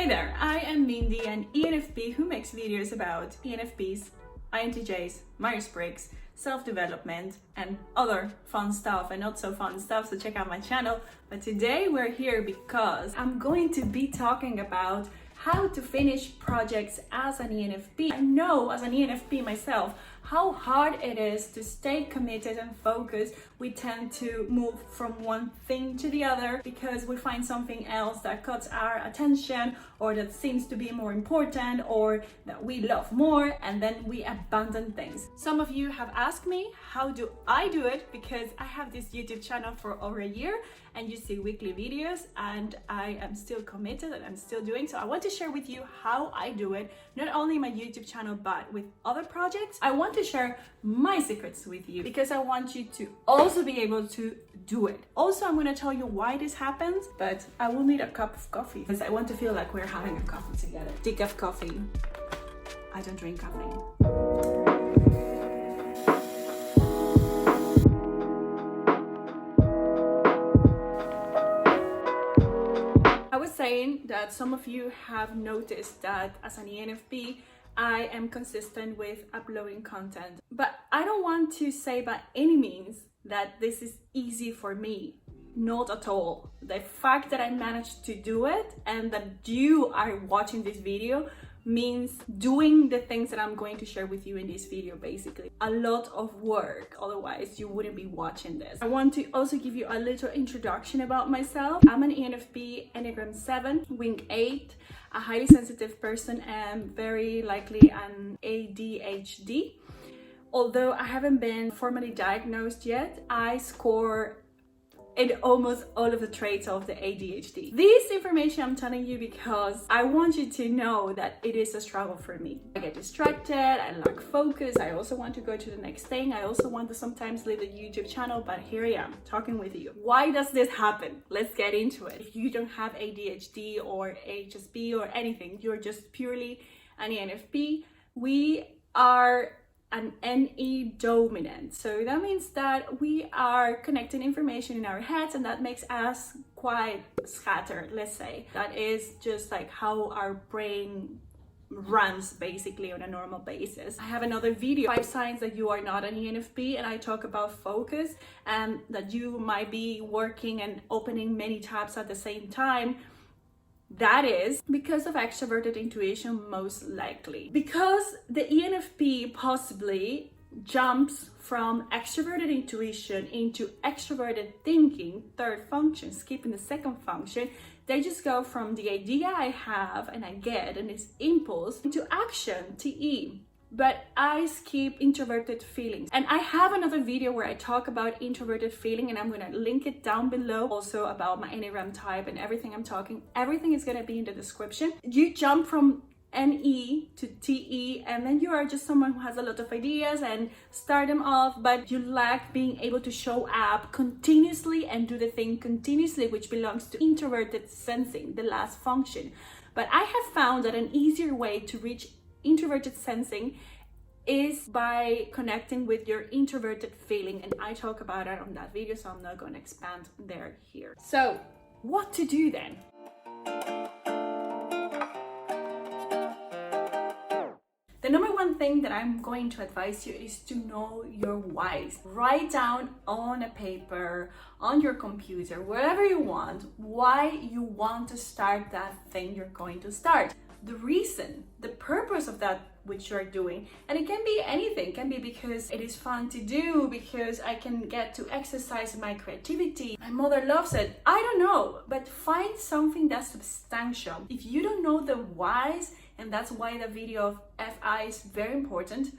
Hey there, I am Mindy, an ENFP who makes videos about ENFPs, INTJs, Myers-Briggs, self-development, and other fun stuff and not so fun stuff, so check out my channel. But today we're here because I'm going to be talking about how to finish projects as an ENFP. I know as an ENFP myself how hard it is to stay committed and focused. We tend to move from one thing to the other because we find something else that cuts our attention or that seems to be more important or that we love more, and then we abandon things. Some of you have asked me how do I do it, because I have this YouTube channel for over a year and you see weekly videos, and I am still committed and I'm still doing so. I want to share with you how I do it, not only my YouTube channel but with other projects. I want to share my secrets with you because I want you to also be able to do it. Also, I'm going to tell you why this happens, but I will need a cup of coffee because I want to feel like we're having a coffee together. Decaf coffee. I don't drink caffeine. I was saying that some of you have noticed that as an ENFP, I am consistent with uploading content, but I don't want to say by any means that this is easy for me. Not at all. The fact that I managed to do it and that you are watching this video means doing the things that I'm going to share with you in this video. Basically a lot of work, otherwise you wouldn't be watching this. I want to also give you a little introduction about myself. I'm an ENFP, Enneagram 7, Wing 8, a highly sensitive person, and very likely an ADHD. Although I haven't been formally diagnosed yet, I score in almost all of the traits of the ADHD. This information I'm telling you because I want you to know that it is a struggle for me. I get distracted, I lack focus, I also want to go to the next thing, I also want to sometimes leave the YouTube channel, but here I am talking with you. Why does this happen? Let's get into it. If you don't have ADHD or HSP or anything, you're just purely an ENFP, we are an NE dominant. So that means that we are connecting information in our heads, and that makes us quite scattered, let's say. That is just like how our brain runs basically on a normal basis. I have another video, 5 signs that you are not an ENFP, and I talk about focus and that you might be working and opening many tabs at the same time. That is because of extroverted intuition, most likely. Because the ENFP possibly jumps from extroverted intuition into extroverted thinking, third function, skipping the second function. They just go from the idea I have and I get and it's impulse into action, TE. But I skip introverted feelings. And I have another video where I talk about introverted feeling, and I'm going to link it down below. Also about my Enneagram type and everything I'm talking. Everything is going to be in the description. You jump from NE to TE, and then you are just someone who has a lot of ideas and start them off, but you lack being able to show up continuously and do the thing continuously, which belongs to introverted sensing, the last function. But I have found that an easier way to reach introverted sensing is by connecting with your introverted feeling, and I talk about it on that video, so I'm not going to expand there here. So what to do then? The number one thing that I'm going to advise you is to know your whys. Write down on a paper, on your computer, wherever you want, why you want to start that thing you're going to start. The reason, the purpose of that which you're doing. And it can be anything. It can be because it is fun to do, because I can get to exercise my creativity. My mother loves it. I don't know, but find something that's substantial. If you don't know the whys, and that's why the video of FI is very important,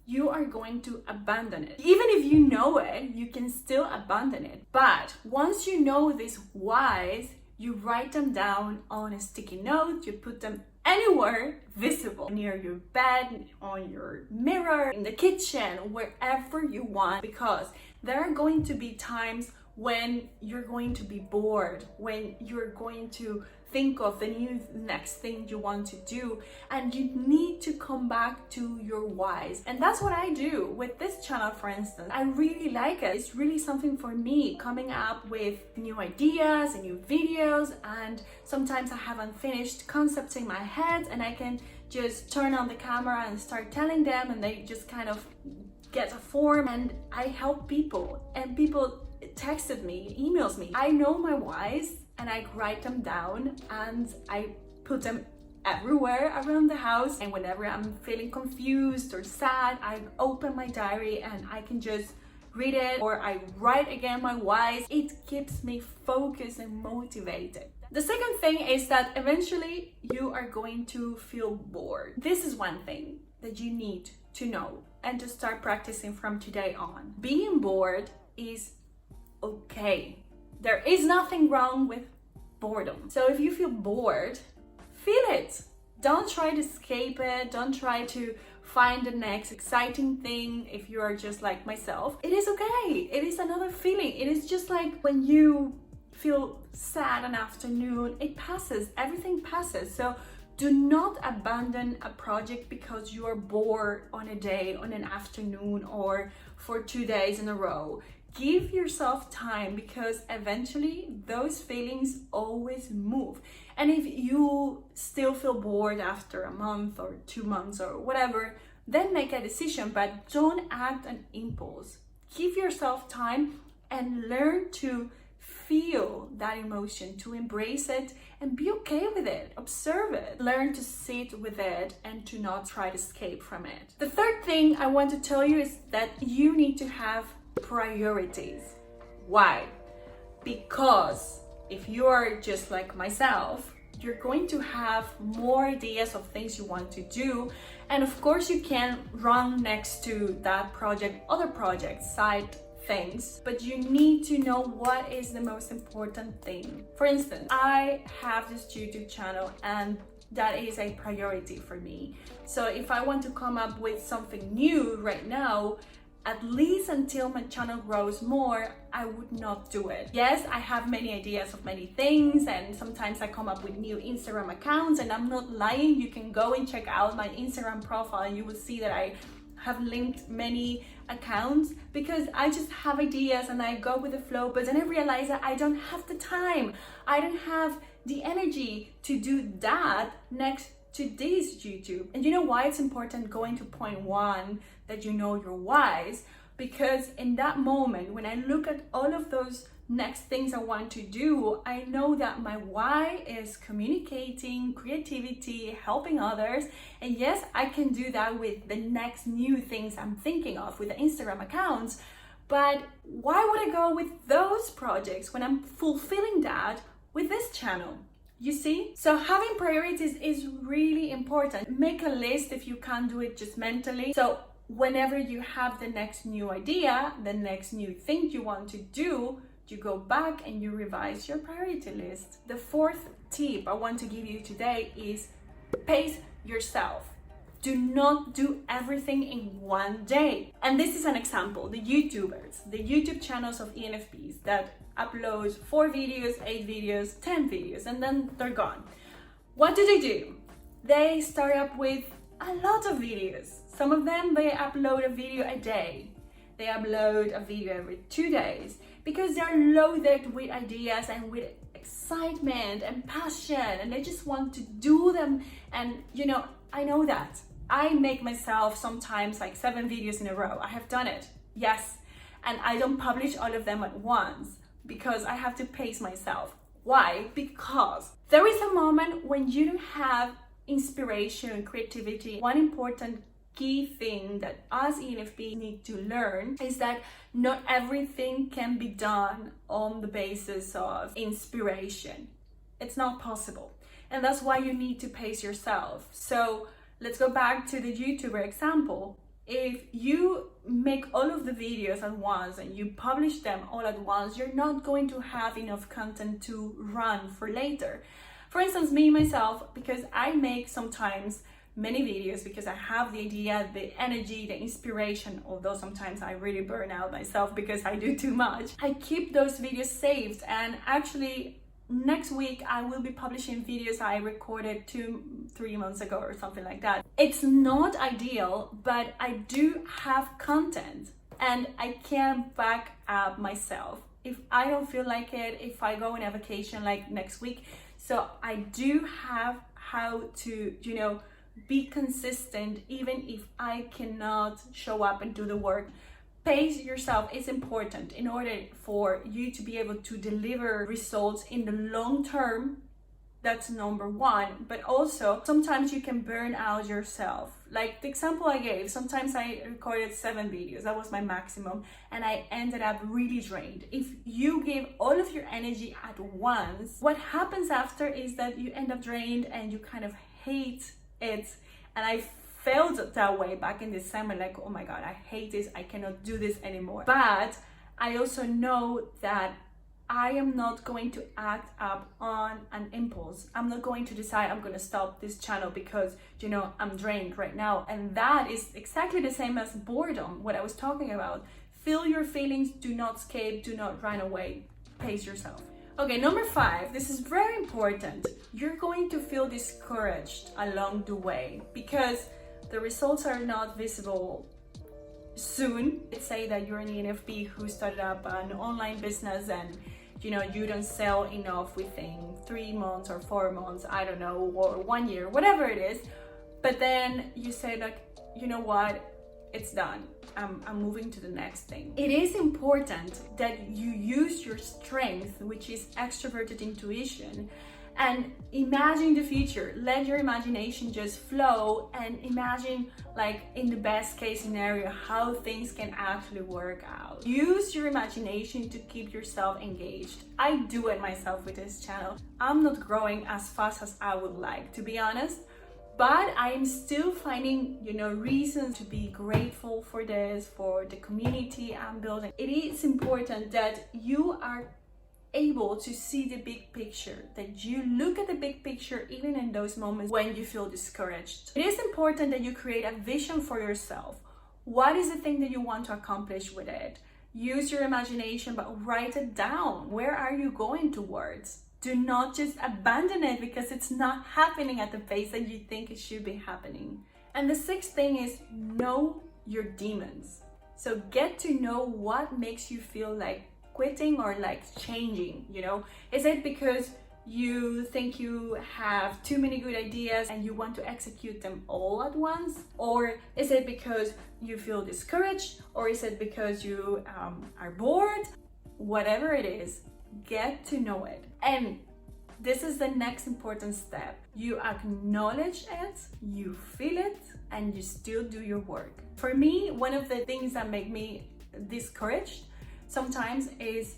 you are going to abandon it. Even if you know it, you can still abandon it. But once you know these whys, you write them down on a sticky note, you put them anywhere visible, near your bed, on your mirror, in the kitchen, wherever you want, because there are going to be times when you're going to be bored, when you're going to think of the next thing you want to do, and you need to come back to your whys. And that's what I do with this channel, for instance. I really like it. It's really something for me, coming up with new ideas and new videos, and sometimes I haven't finished concepts in my head and I can just turn on the camera and start telling them, and they just kind of get a form, and I help people, and people texted me, emails me. I know my whys and I write them down and I put them everywhere around the house, and whenever I'm feeling confused or sad, I open my diary and I can just read it, or I write again my whys. It keeps me focused and motivated. The second thing is that eventually you are going to feel bored. This is one thing that you need to know and to start practicing from today on. Being bored is okay. There is nothing wrong with boredom. So if you feel bored, feel it. Don't try to escape it. Don't try to find the next exciting thing if you are just like myself. It is okay. It is another feeling. It is just like when you feel sad an afternoon, it passes. Everything passes. So do not abandon a project because you are bored on a day, on an afternoon, or for 2 days in a row. Give yourself time, because eventually those feelings always move. And if you still feel bored after a month or 2 months or whatever, then make a decision, but don't act on impulse. Give yourself time and learn to feel that emotion, to embrace it and be okay with it. Observe it. Learn to sit with it and to not try to escape from it. The third thing I want to tell you is that you need to have priorities. Why? Because if you are just like myself, you're going to have more ideas of things you want to do, and of course you can run next to that project other projects, side things, but you need to know what is the most important thing. For instance, I have this YouTube channel and that is a priority for me. So if I want to come up with something new right now, at least until my channel grows more, I would not do it. Yes, I have many ideas of many things, and sometimes I come up with new Instagram accounts, and I'm not lying. You can go and check out my Instagram profile and you will see that I have linked many accounts because I just have ideas and I go with the flow, but then I realize that I don't have the time. I don't have the energy to do that next to this YouTube. And you know why it's important going to point one, that you know your whys? Because in that moment, when I look at all of those next things I want to do, I know that my why is communicating, creativity, helping others. And yes, I can do that with the next new things I'm thinking of with the Instagram accounts. But why would I go with those projects when I'm fulfilling that with this channel? You see? So having priorities is really important. Make a list if you can't do it just mentally. So whenever you have the next new idea, the next new thing you want to do, you go back and you revise your priority list. The fourth tip I want to give you today is pace yourself. Do not do everything in one day. And this is an example. The YouTubers, the YouTube channels of ENFPs that upload 4 videos, 8 videos, 10 videos, and then they're gone. What do? They start up with a lot of videos. Some of them, they upload a video a day. They upload a video every 2 days because they're loaded with ideas and with excitement and passion, and they just want to do them. And you know, I know that. I make myself sometimes like 7 videos in a row. I have done it, yes. And I don't publish all of them at once because I have to pace myself. Why? Because there is a moment when you don't have inspiration, creativity. One important key thing that us ENFPs need to learn is that not everything can be done on the basis of inspiration. It's not possible. And that's why you need to pace yourself. So let's go back to the YouTuber example. If you make all of the videos at once and you publish them all at once, you're not going to have enough content to run for later. For instance, me, myself, because I make sometimes many videos because I have the idea, the energy, the inspiration, although sometimes I really burn out myself because I do too much. I keep those videos saved, and actually next week I will be publishing videos I recorded 2-3 months ago or something like that. It's not ideal, but I do have content and I can back up myself if I don't feel like it, if I go on a vacation like next week. So I do have how to, be consistent even if I cannot show up and do the work. Pace yourself is important in order for you to be able to deliver results in the long term. That's number one. But also, sometimes you can burn out yourself. Like the example I gave, sometimes I recorded 7 videos. That was my maximum. And I ended up really drained. If you give all of your energy at once, what happens after is that you end up drained and you kind of hate it. And I felt that way back in December, like, oh my God, I hate this, I cannot do this anymore. But I also know that I am not going to act up on an impulse. I'm not going to decide I'm going to stop this channel because, I'm drained right now. And that is exactly the same as boredom, what I was talking about. Feel your feelings, do not escape, do not run away, pace yourself. Okay, number 5, this is very important. You're going to feel discouraged along the way because the results are not visible soon. Let's say that you're an ENFP who started up an online business and you don't sell enough within 3 months or 4 months, I don't know, or 1 year, whatever it is. But then you say like, you know what, it's done. I'm moving to the next thing. It is important that you use your strength, which is extroverted intuition, and imagine the future. Let your imagination just flow and imagine, like, in the best case scenario, how things can actually work out. Use your imagination to keep yourself engaged. I do it myself with this channel. I'm not growing as fast as I would like, to be honest, but I am still finding, reasons to be grateful for this, for the community I'm building. It is important that you are able to see the big picture, that you look at the big picture even in those moments when you feel discouraged. It is important that you create a vision for yourself. What is the thing that you want to accomplish with it? Use your imagination, but write it down. Where are you going towards? Do not just abandon it because it's not happening at the pace that you think it should be happening. And the 6th thing is know your demons. So get to know what makes you feel like quitting or like changing, Is it because you think you have too many good ideas and you want to execute them all at once? Or is it because you feel discouraged? Or is it because you are bored? Whatever it is, get to know it. And this is the next important step. You acknowledge it, you feel it, and you still do your work. For me, one of the things that make me discouraged sometimes is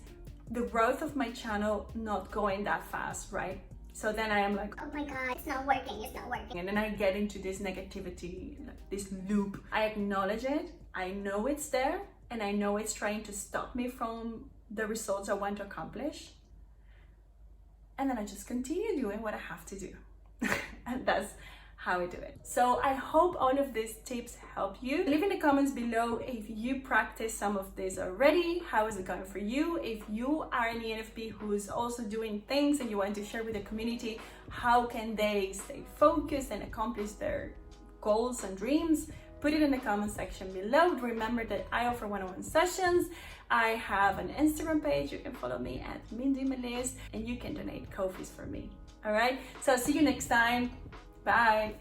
the growth of my channel not going that fast, right? So then I am like, oh my God, it's not working. And then I get into this negativity, this loop. I acknowledge it, I know it's there, and I know it's trying to stop me from the results I want to accomplish. And then I just continue doing what I have to do. And that's how I do it. So I hope all of these tips help you. Leave in the comments below if you practice some of this already. How is it going for you? If you are an ENFP who's also doing things and you want to share with the community, how can they stay focused and accomplish their goals and dreams? Put it in the comment section below. Remember that I offer one-on-one sessions. I have an Instagram page. You can follow me at Mindy Melis, and you can donate coffees for me. All right. So see you next time. Bye.